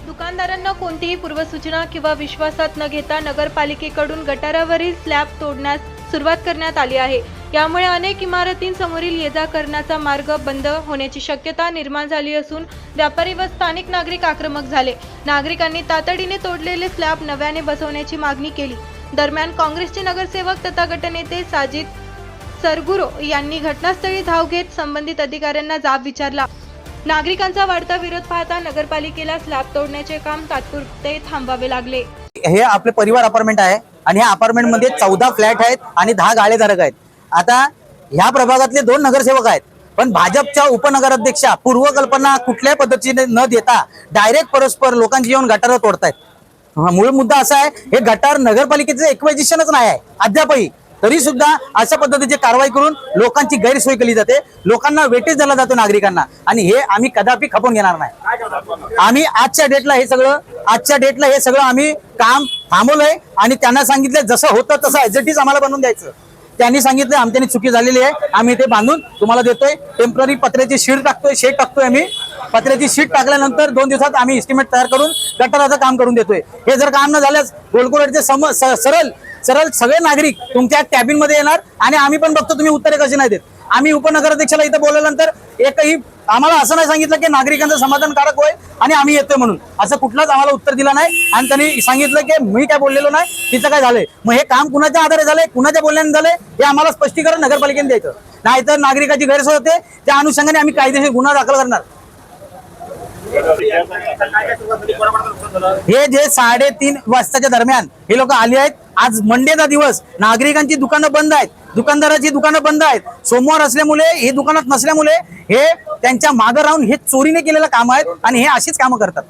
दुकानदारांना कोणतीही पूर्वसूचना किंवा विश्वासात न घेता नगरपालिकेकडून गटारावरील स्लॅब तोडण्यास सुरुवात करण्यात आली आहे। यामुळे अनेक इमारतींसमोरील ये-जा करण्याचा मार्ग बंद होण्याची शक्यता निर्माण झाली असून व्यापारी व स्थानिक नागरिक आक्रमक झाले। नागरिकांनी तातडीने तोडलेले स्लॅब नव्याने बसवण्याची मागणी केली। दरम्यान काँग्रेसचे नगरसेवक तथा गटनेते साजिद सरगुरो यांनी घटनास्थळी धाव घेत संबंधित अधिकाऱ्यांना जाब विचारला। नागरिकांचा वाढता विरोध पाहता नगरपालिकेला स्लॅब तोडण्याचे काम तात्पुरते थांबवावे लागले। हे आपले परिवार अपार्टमेंट आहे आणि ह्या अपार्टमेंट मध्ये 14 फ्लॅट आहेत आणि 10 गाळेधारक आहेत। आता ह्या प्रभागातले 2 नगरसेवक आहेत, पण भाजपच्या उपनगराध्यक्षा पूर्वकल्पना कुठल्याही पद्धतीने न देता डायरेक्ट परस्पर लोकांची येऊन गटार तोडतायत। मूळ मुद्दा असा आहे, हे गटार नगरपालिकेचे एक्वायजिशनच नाही आहे अद्यापही, तरी सुद्धा अशा पद्धतीची कारवाई करून लोकांची गैरसोय केली जाते, लोकांना वेटेज दिला जातो नागरिकांना, आणि हे आम्ही कदापि खपवून घेणार नाही। आम्ही आजच्या डेटला हे सगळं आम्ही काम थांबवलंय आणि त्यांना सांगितलं जसं होतं तसं ऍज आम्हाला बनवून द्यायचं। त्यांनी सांगितलं आमच्यानी चुकी झालेली आहे, आम्ही ते बांधून तुम्हाला देतोय। टेम्पररी पत्र्याची शेड टाकतोय आम्ही। पत्र्याची शीट टाकल्यानंतर 2 दिवसात आम्ही एस्टिमेट तयार करून गटाराचं काम करून देतोय। हे जर काम न झाल्यास गोलकोरडचे सरळ सगळे नागरिक तुमच्या कॅबिन मध्ये येणार आणि आम्ही पण बघतो तुम्ही उत्तरे कशी नाही देत। आम्ही उपनगराध्यक्षाला इथं बोलल्यानंतर एकही आम्हाला असं नाही सांगितलं की नागरिकांचं समाधानकारक होय आणि आम्ही येतोय म्हणून, असं कुठलाच आम्हाला उत्तर दिलं नाही। आणि त्यांनी सांगितलं की मी काय बोललेलो नाही, तिचं काय झालंय। मग हे काम कुणाच्या आधारे झालंय, कुणाच्या बोलण्याने झालंय, हे आम्हाला स्पष्टीकरण नगरपालिकेने द्यायचं, नाहीतर नागरिकाची गैरसोय होते। त्या अनुषंगाने आम्ही कायदेशीर गुन्हा दाखल करणार। हे जे 3:30 वाजताच्या दरम्यान हे लोक आले आहेत। आज मंडेचा दिवस, नागरिकांची दुकानं बंद आहेत, दुकानदाराची दुकानं बंद आहेत, सोमवार असल्यामुळे हे दुकानात नसल्यामुळे हे त्यांच्या मागे राहून हे चोरीने केलेलं काम आहेत आणि हे अशीच कामं करतात।